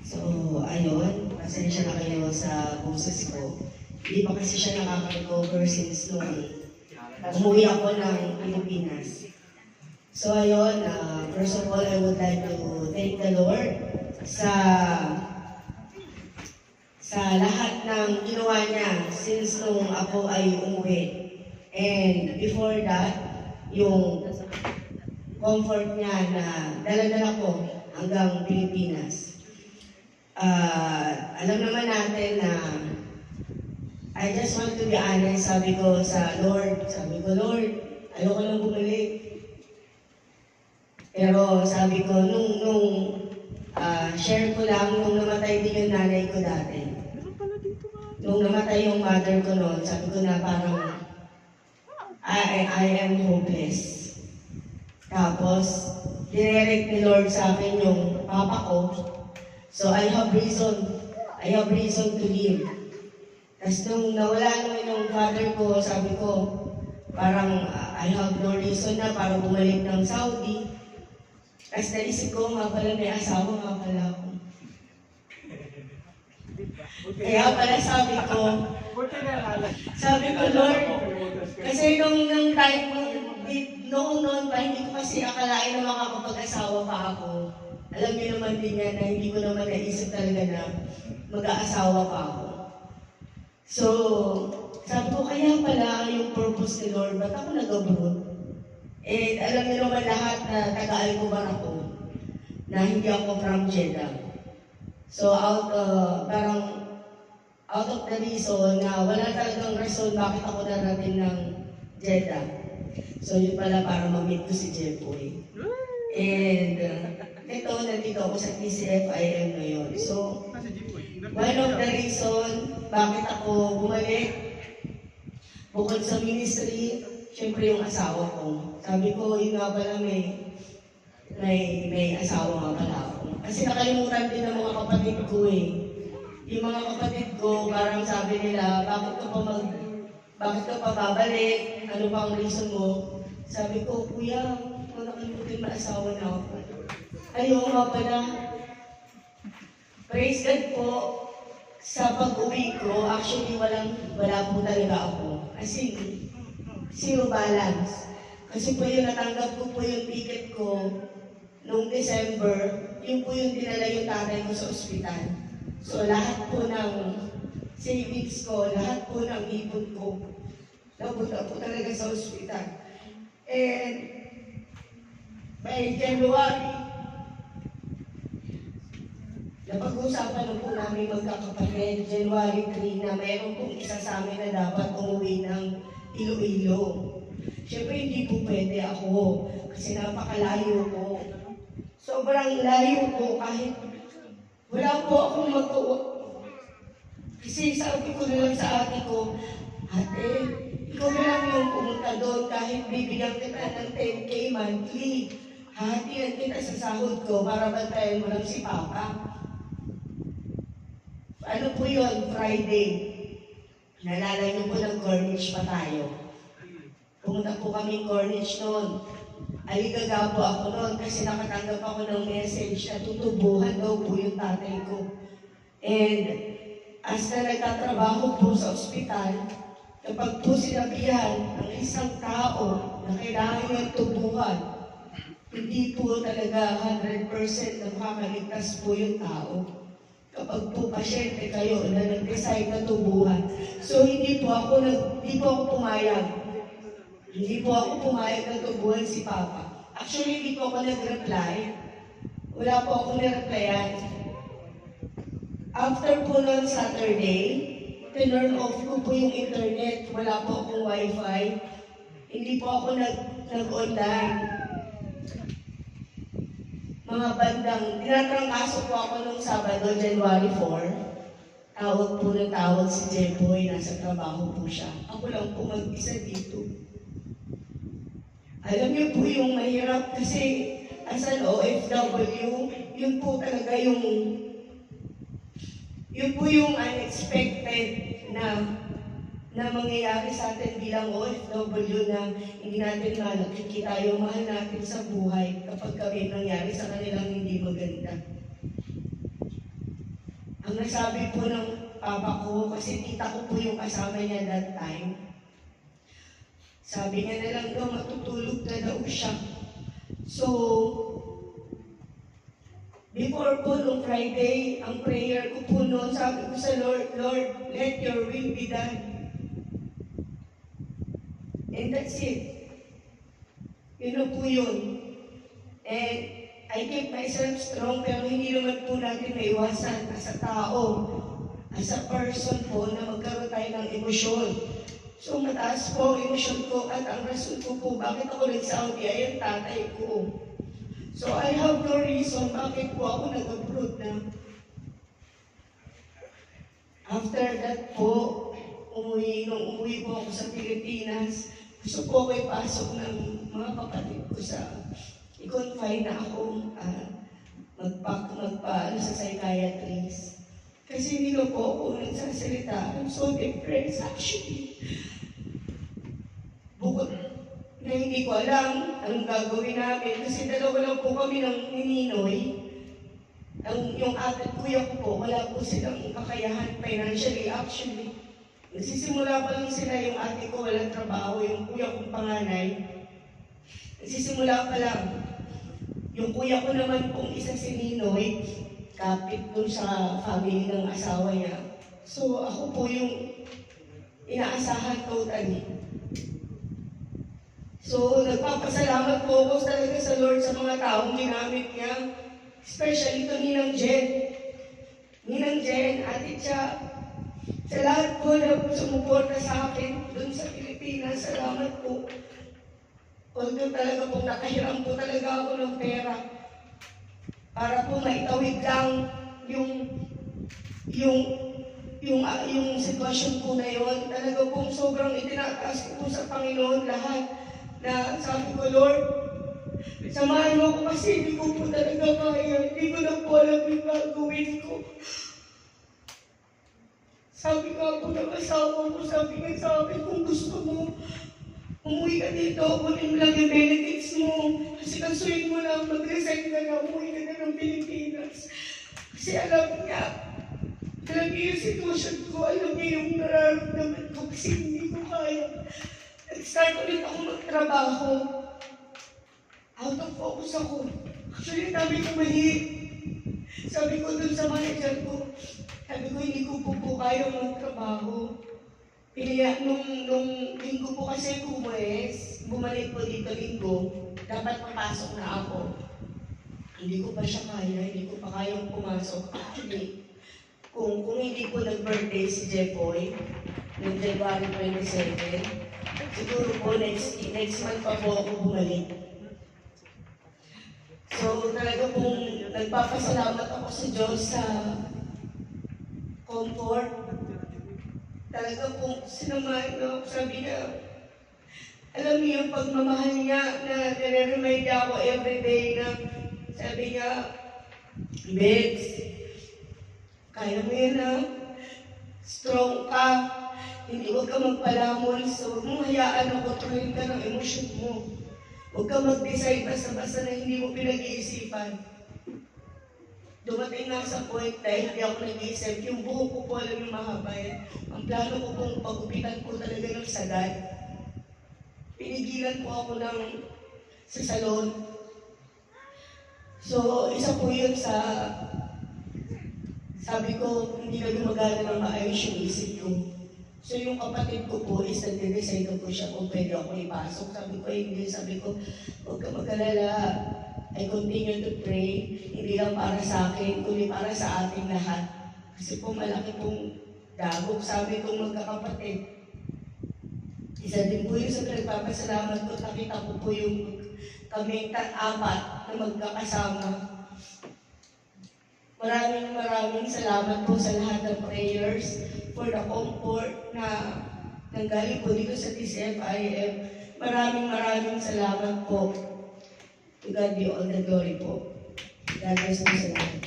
So, ayun, pasensya na kayo sa boses ko. Hindi pa kasi siya nakaka-recover since nung umuwi ako ng Pilipinas. So, ayun, first of all, I would like to thank the Lord sa lahat ng ginawa niya since nung ako ay umuwi. And before that, yung comfort niya na dala-dala ko hanggang Pilipinas. Alam naman natin na I just want to be honest, sabi ko, Lord, ayoko nang bumalik. Pero sabi ko, share ko lang, nung namatay din yung nanay ko dati. Nung namatay yung mother ko noon, sabi ko na parang, I am hopeless. Tapos, dinirect ni Lord sa akin yung papa ko. So, I have reason to live. Tapos nung nawala naman yung father ko, sabi ko, parang I have no reason na para bumalik ng Saudi. Tapos naisip ko, nga pala may asawa nga pala ako. Kaya pala sabi ko, Lord, kasi nung time noon pa, hindi ko kasi akalain na makakapag-asawa pa ako. Alam niyo naman din yan na hindi ko naman naisip talaga na mag-aasawa pa ako. So, sabi ko, kaya pala yung purpose ni Lord, ba't ako nag-abroad? And alam niyo naman lahat na taga-Alcobar ako, na hindi ako from Jeddah. So, out of the reason na wala talagang reason bakit ako narating ng Jeddah. So, yun pala para ma-meet ko si Jeffoy. And nandito ako sa TCFIM ngayon. So, one of the reason bakit ako bumalik, bukod sa ministry, syempre yung asawa ko. Sabi ko, yun nga pala may asawa nga pala ako. Kasi nakalimutan din ng mga kapatid ko eh. Yung mga kapatid ko, parang sabi nila, bakit ka pa babalik? Ano pa ang reason mo? Sabi ko, kuya, kung nakalimutin ma-asawa na ako. Ayaw nga pala. Praise God po, sa pag-uwi ko, actually wala po talaga ako. As in, zero balance. Kasi po yung natanggap ko po yung ticket ko noong December, yun po yung dinala yung tatay ko sa ospital. So lahat po ng savings ko, lahat po ng ipon ko, napunta po talaga sa ospital. And by January, napag-usapan na po namin magkakapatid, January 3, na mayroon pong isa sa amin na dapat umuwi ng Iloilo. Siyempre hindi po pwede ako kasi napakalayo ko. Sobrang layo ko kahit wala po akong magawa. Kasi sabi ko na lang sa ate ko, ate, ikaw na lang yung pumunta doon kahit bibigyan kita ng 10K monthly. Hatihan kita sa sahod ko para bantayan mo lang si Papa. Ano po yun? Friday. Nalala niyo po ng Corniche pa tayo. Pumunta po kami Corniche noon. Aligaga po ako noon kasi nakatanggap ako ng message na tutubuhan daw po yung tatay ko. And as na nagtatrabaho po sa ospital, kapag po sinabihan ng isang tao na kailangan niyang tubuhan, hindi po talaga 100% na makakaligtas po yung tao. Kapag po pasyente kayo na nag-decide na tubuhan. So hindi po ako pumayag. Hindi po ako pumayag na tubuhan si Papa. Actually, hindi po ako nag-reply. Wala po akong na-replyan. After po noon Saturday, tinurn off ko po yung internet. Wala po akong wifi. Hindi po ako nag-online. Mga bandang, tinatrangkaso po ako nung Sabado, January 4. Tawag po ng tawag si Jeffoy, nasa trabaho po siya. Ako lang po mag-isa dito. Alam niyo po yung mahirap kasi as an OFW, yun po talaga yung unexpected na mangyayari sa atin bilang OFW na hindi natin nakikita yung mahal natin sa buhay kapag kami nangyari sa kanilang hindi maganda. Florida. Ang nasabi po ng papa ko, kasi tita ko po yung kasama niya that time, sabi niya na lang daw matutulog na daw siya. So, before po nung Friday, ang prayer ko po noon, sabi ko sa Lord, Lord, let your will be done. And that's it. Yun na po yun. And I keep myself strong, pero hindi naman po natin maiwasan as a tao, as a person po, na magkaroon tayo ng emosyon. So mataas po ang emosyon ko at ang rason ko po bakit ako nag-Saudi ay ang tatay ko. So I have no reason bakit po ako nag-abroad na. After that po, nung umuwi po ako sa Pilipinas, gusto po ako ipasok ng mga kapatid ko sa i-confine na ako sa psychiatrist. Kasi hindi na po ako nagsasalita. I'm so depressed actually. Bukod na hindi ko alam anong gagawin namin. Kasi dalawa lang po kami ng Ninoy. Yung ate at kuya ko po, wala po silang kakayahan financially actually. Nagsisimula pa lang sila, yung ate ko walang trabaho, yung kuya kong panganay. Nagsisimula pa lang. Yung kuya ko naman pong isa si Ninoy, kapit dun sa family ng asawa niya. So ako po yung inaasahan totally. So nagpapasalamat po ako talaga sa Lord sa mga taong ginamit niya. Especially ito Ninang Jen. Ninang Jen, Ate Cha, sa lahat po na sumuporta sa akin dun sa Pilipinas, salamat po. Although talaga po nakahiram po talaga ako ng pera para po maitawid lang yung sitwasyon po na yun. Talaga po sobrang itinataas ko po sa Panginoon lahat na sabi ko, Lord, samahan mo ako kasi hindi ko po talaga kaya. Hindi ko na po alam yung gagawin ko. Sabi nga po ng asawa ko, sabi nga sa akin, kung gusto mo, umuwi ka dito, kunin mo lang yung benefits mo. Kasi kasuin mo lang, mag-resign ka na, umuwi ka na ng Pilipinas. Kasi alam niya yung sitwasyon ko, alam niya yung nararamdaman ko kasi hindi ko kaya. Nag-start ulit ako magtrabaho. Out of focus ako. Actually, sabi ko mali. Sabi ko dun sa manager ko, sabi ko hindi ko po kaya magtrabaho. Nung linggo po kasi bumalik po dito linggo, dapat papasok na ako. Hindi ko pa siya kaya, hindi ko pa kayang pumasok. Actually, kung hindi po nag-birthday si Jepoy, noong January 27, siguro po next month pa po ako bumalik. So talaga pong nagpapasalamat ako sa Diyos sa comfort. Talaga pong sinamahan ako, sabi niya, alam niyo yung pagmamahal niya na nare-remind niya ako everyday na sabi niya, Bex, kaya mo yan ha? Strong ka. Hindi, huwag ka magpalamon. So, huwag mong hayaan na kontrolin ka ng emosyon mo. Huwag ka mag-decide basta-basta na hindi mo pinag-iisipan. Dumating nga sa point dahil hindi ako nag-iisip, yung buhok ko po alam yung mahaba yan. Ang plano ko pong pagupitan ko talaga ng sagad. Pinigilan po ako sa salon. So, isa po yun sa sabi ko, hindi na gumagana ng maayos yung isip ko. So yung kapatid ko po is nag-decide po siya kung pwede ako ipasok. Sabi ko, hindi. Sabi ko, huwag ka mag-alala. I continue to pray. Hindi lang para sa akin, kundi para sa ating lahat. Kasi po malaki pong dagok sabi kong magkakapatid. Isa din po yung sa nagpapasalamat ko. Nakita ko po yung kaming apat na magkakasama. Maraming salamat po sa lahat ng prayers for the comfort na nanggaling po dito sa TCFIM. Maraming salamat po. To God be all the glory po. God bless po sa lahat.